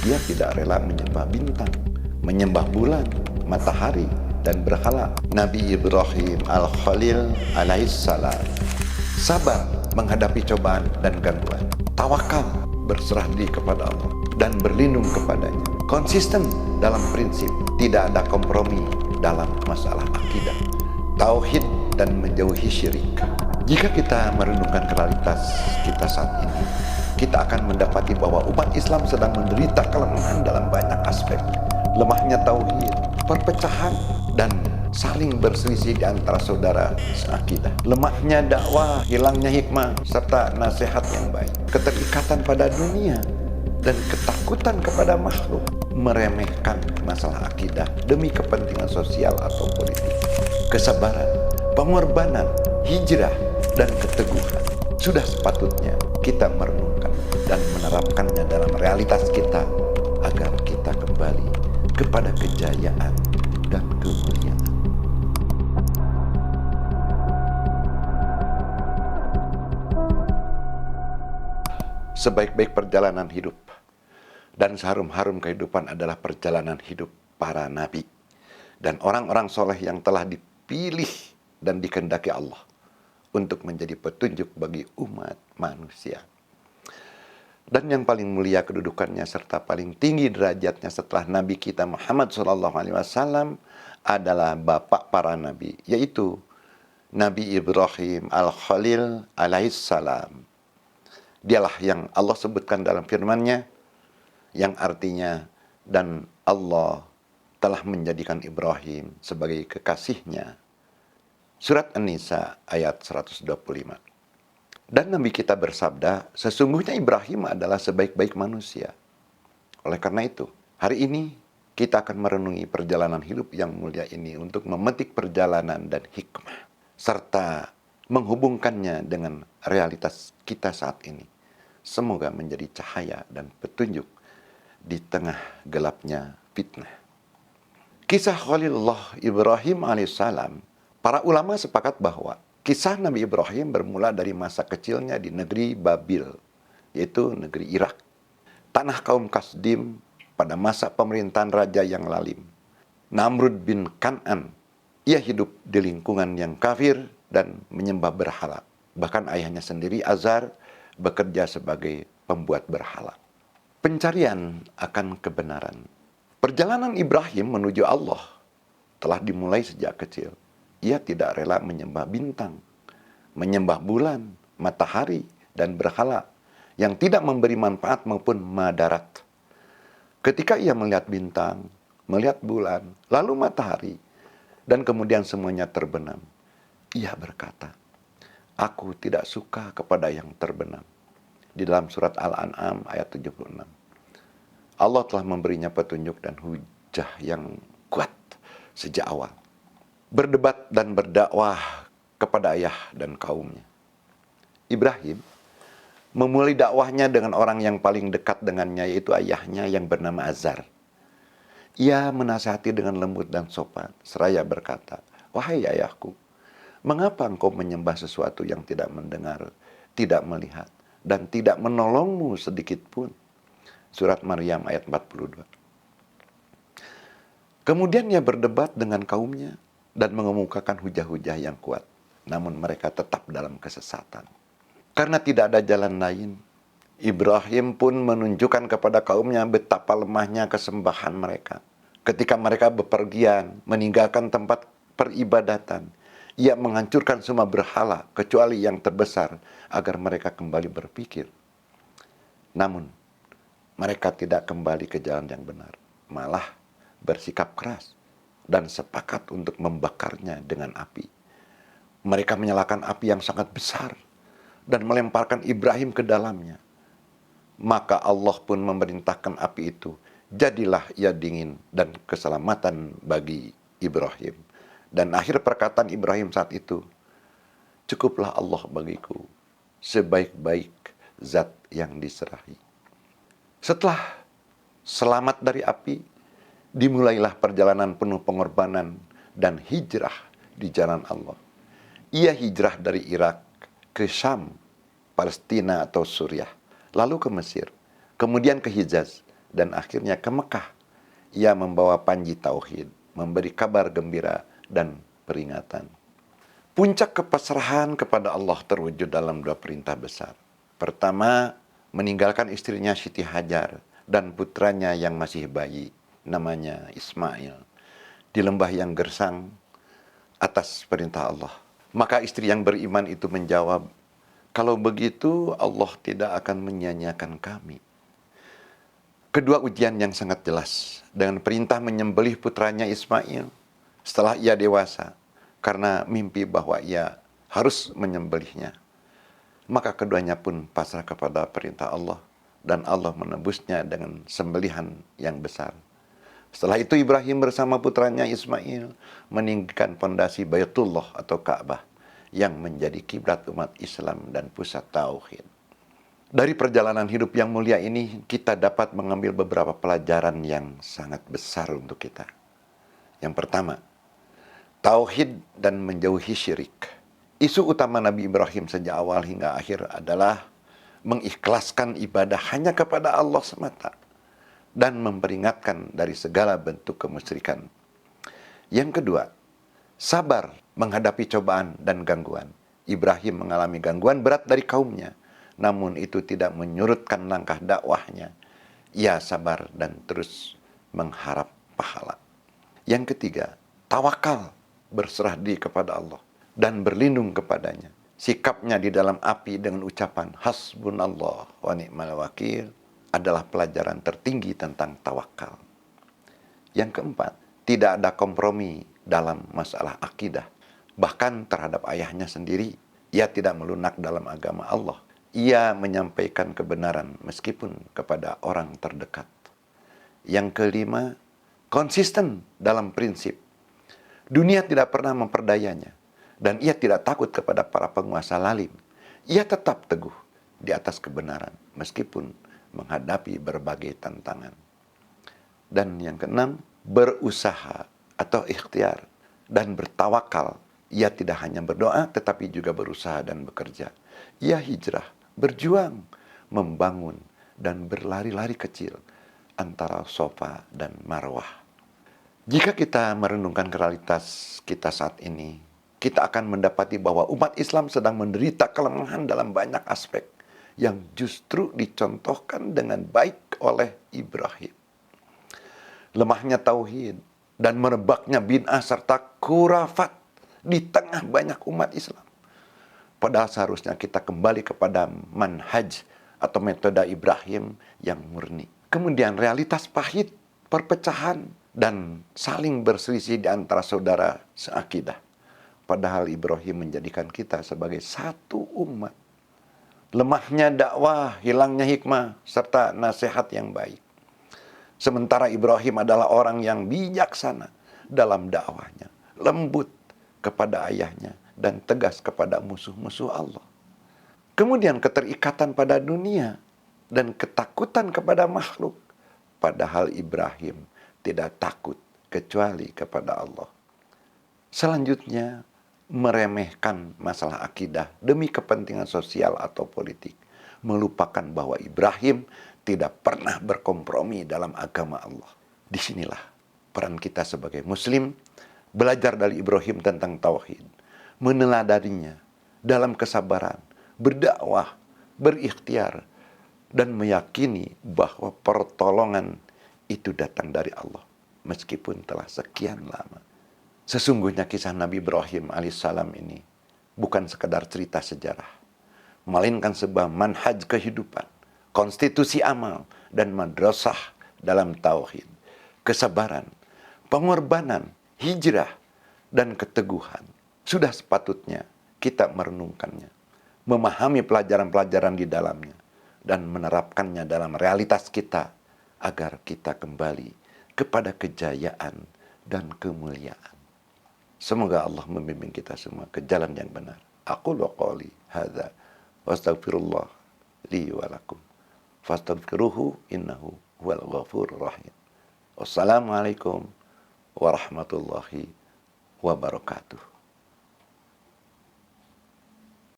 Ia tidak rela menyembah bintang, menyembah bulan, matahari, dan berhala. Nabi Ibrahim Al-Khalil alaihissalam sabar menghadapi cobaan dan gangguan, tawakal, berserah diri kepada Allah dan berlindung kepadanya, konsisten dalam prinsip, tidak ada kompromi dalam masalah akidah, tauhid, dan menjauhi syirik. Jika kita merenungkan realitas kita saat ini, kita akan mendapati bahwa umat Islam sedang menderita kelemahan dalam banyak aspek. Lemahnya tauhid, perpecahan, dan saling berselisih di antara saudara seakidah. Lemahnya dakwah, hilangnya hikmah, serta nasihat yang baik. Keterikatan pada dunia dan ketakutan kepada makhluk, meremehkan masalah akidah demi kepentingan sosial atau politik. Kesabaran, pengorbanan, hijrah, dan keteguhan sudah sepatutnya kita merenungkan dan menerapkannya dalam realitas kita agar kita kembali kepada kejayaan dan kemuliaan. Sebaik-baik perjalanan hidup dan seharum-harum kehidupan adalah perjalanan hidup para nabi dan orang-orang soleh yang telah dipilih dan dikehendaki Allah untuk menjadi petunjuk bagi umat manusia. Dan yang paling mulia kedudukannya serta paling tinggi derajatnya setelah Nabi kita Muhammad SAW adalah bapak para nabi, yaitu Nabi Ibrahim Al-Khalil alaihissalam. Dialah yang Allah sebutkan dalam firman-Nya yang artinya, dan Allah telah menjadikan Ibrahim sebagai kekasihnya. Surat An-Nisa ayat 125. Dan Nabi kita bersabda, sesungguhnya Ibrahim adalah sebaik-baik manusia. Oleh karena itu, hari ini kita akan merenungi perjalanan hidup yang mulia ini untuk memetik perjalanan dan hikmah, serta menghubungkannya dengan realitas kita saat ini. Semoga menjadi cahaya dan petunjuk di tengah gelapnya fitnah. Kisah Khalilullah Ibrahim alaihissalam, para ulama sepakat bahwa kisah Nabi Ibrahim bermula dari masa kecilnya di negeri Babil, yaitu negeri Irak, tanah kaum Kasdim pada masa pemerintahan raja yang lalim, Namrud bin Kan'an. Ia hidup di lingkungan yang kafir dan menyembah berhala. Bahkan ayahnya sendiri, Azar, bekerja sebagai pembuat berhala. Pencarian akan kebenaran. Perjalanan Ibrahim menuju Allah telah dimulai sejak kecil. Ia tidak rela menyembah bintang, menyembah bulan, matahari, dan berhala yang tidak memberi manfaat maupun madarat. Ketika ia melihat bintang, melihat bulan, lalu matahari, dan kemudian semuanya terbenam, ia berkata, "Aku tidak suka kepada yang terbenam." Di dalam surat Al-An'am ayat 76. Allah telah memberinya petunjuk dan hujah yang kuat sejak awal. Berdebat dan berdakwah kepada ayah dan kaumnya. Ibrahim memulai dakwahnya dengan orang yang paling dekat dengannya, yaitu ayahnya yang bernama Azar. Ia menasihati dengan lembut dan sopan, seraya berkata, "Wahai ayahku, mengapa engkau menyembah sesuatu yang tidak mendengar, tidak melihat, dan tidak menolongmu sedikit pun?" Surat Maryam ayat 42. Kemudian ia berdebat dengan kaumnya dan mengemukakan hujah-hujah yang kuat. Namun mereka tetap dalam kesesatan. Karena tidak ada jalan lain, Ibrahim pun menunjukkan kepada kaumnya betapa lemahnya kesembahan mereka. Ketika mereka bepergian, meninggalkan tempat peribadatan, ia menghancurkan semua berhala, kecuali yang terbesar, agar mereka kembali berpikir. Namun, mereka tidak kembali ke jalan yang benar, malah bersikap keras dan sepakat untuk membakarnya dengan api. Mereka menyalakan api yang sangat besar dan melemparkan Ibrahim ke dalamnya. Maka Allah pun memerintahkan api itu, jadilah ia dingin dan keselamatan bagi Ibrahim. Dan akhir perkataan Ibrahim saat itu, "Cukuplah Allah bagiku, sebaik-baik zat yang diserahi." Setelah selamat dari api, dimulailah perjalanan penuh pengorbanan dan hijrah di jalan Allah. Ia hijrah dari Irak ke Syam, Palestina atau Suriah, lalu ke Mesir, kemudian ke Hijaz, dan akhirnya ke Mekah. Ia membawa panji tauhid, memberi kabar gembira dan peringatan. Puncak kepasrahan kepada Allah terwujud dalam dua perintah besar. Pertama, meninggalkan istrinya Siti Hajar dan putranya yang masih bayi, namanya Ismail, di lembah yang gersang atas perintah Allah. Maka istri yang beriman itu menjawab, kalau begitu Allah tidak akan menyia-nyiakan kami. Kedua ujian yang sangat jelas dengan perintah menyembelih putranya Ismail setelah ia dewasa karena mimpi bahwa ia harus menyembelihnya. Maka keduanya pun pasrah kepada perintah Allah dan Allah menebusnya dengan sembelihan yang besar. Setelah itu Ibrahim bersama putranya Ismail meninggikan pondasi Baitullah atau Ka'bah yang menjadi kiblat umat Islam dan pusat tauhid. Dari perjalanan hidup yang mulia ini, kita dapat mengambil beberapa pelajaran yang sangat besar untuk kita. Yang pertama, tauhid dan menjauhi syirik. Isu utama Nabi Ibrahim sejak awal hingga akhir adalah mengikhlaskan ibadah hanya kepada Allah semata dan memperingatkan dari segala bentuk kemusyrikan. Yang kedua, sabar menghadapi cobaan dan gangguan. Ibrahim mengalami gangguan berat dari kaumnya, namun itu tidak menyurutkan langkah dakwahnya. Ia sabar dan terus mengharap pahala. Yang ketiga, tawakal, berserah diri kepada Allah dan berlindung kepadanya. Sikapnya di dalam api dengan ucapan hasbunallah wa ni'mal wakil adalah pelajaran tertinggi tentang tawakal. Yang keempat, tidak ada kompromi dalam masalah akidah. Bahkan terhadap ayahnya sendiri, ia tidak melunak dalam agama Allah. Ia menyampaikan kebenaran meskipun kepada orang terdekat. Yang kelima, konsisten dalam prinsip. Dunia tidak pernah memperdayanya, dan ia tidak takut kepada para penguasa lalim. Ia tetap teguh di atas kebenaran, meskipun menghadapi berbagai tantangan. Dan yang keenam, berusaha atau ikhtiar dan bertawakal. Ia tidak hanya berdoa, tetapi juga berusaha dan bekerja. Ia hijrah, berjuang, membangun, dan berlari-lari kecil antara Sofa dan Marwah. Jika kita merenungkan realitas kita saat ini, kita akan mendapati bahwa umat Islam sedang menderita kelemahan dalam banyak aspek yang justru dicontohkan dengan baik oleh Ibrahim. Lemahnya tauhid dan merebaknya bid'ah serta khurafat di tengah banyak umat Islam. Padahal seharusnya kita kembali kepada manhaj atau metode Ibrahim yang murni. Kemudian realitas pahit, perpecahan, dan saling berselisih di antara saudara seakidah. Padahal Ibrahim menjadikan kita sebagai satu umat. Lemahnya dakwah, hilangnya hikmah, serta nasihat yang baik. Sementara Ibrahim adalah orang yang bijaksana dalam dakwahnya, lembut kepada ayahnya, dan tegas kepada musuh-musuh Allah. Kemudian keterikatan pada dunia dan ketakutan kepada makhluk. Padahal Ibrahim tidak takut kecuali kepada Allah. Selanjutnya, meremehkan masalah akidah demi kepentingan sosial atau politik. Melupakan bahwa Ibrahim tidak pernah berkompromi dalam agama Allah. Disinilah peran kita sebagai muslim, belajar dari Ibrahim tentang tauhid, meneladaninya dalam kesabaran, berdakwah, berikhtiar, dan meyakini bahwa pertolongan itu datang dari Allah, meskipun telah sekian lama. Sesungguhnya kisah Nabi Ibrahim alaihissalam ini bukan sekedar cerita sejarah, melainkan sebuah manhaj kehidupan, konstitusi amal, dan madrasah dalam tauhid, kesabaran, pengorbanan, hijrah, dan keteguhan. Sudah sepatutnya kita merenungkannya, memahami pelajaran-pelajaran di dalamnya, dan menerapkannya dalam realitas kita, agar kita kembali kepada kejayaan dan kemuliaan. Semoga Allah membimbing kita semua ke jalan yang benar. Aqulu qouli hadza wa astaghfirullah li wa lakum. Fastaghfiruhu innahu huwal ghafurur rahim. Wassalamualaikum warahmatullahi wabarakatuh.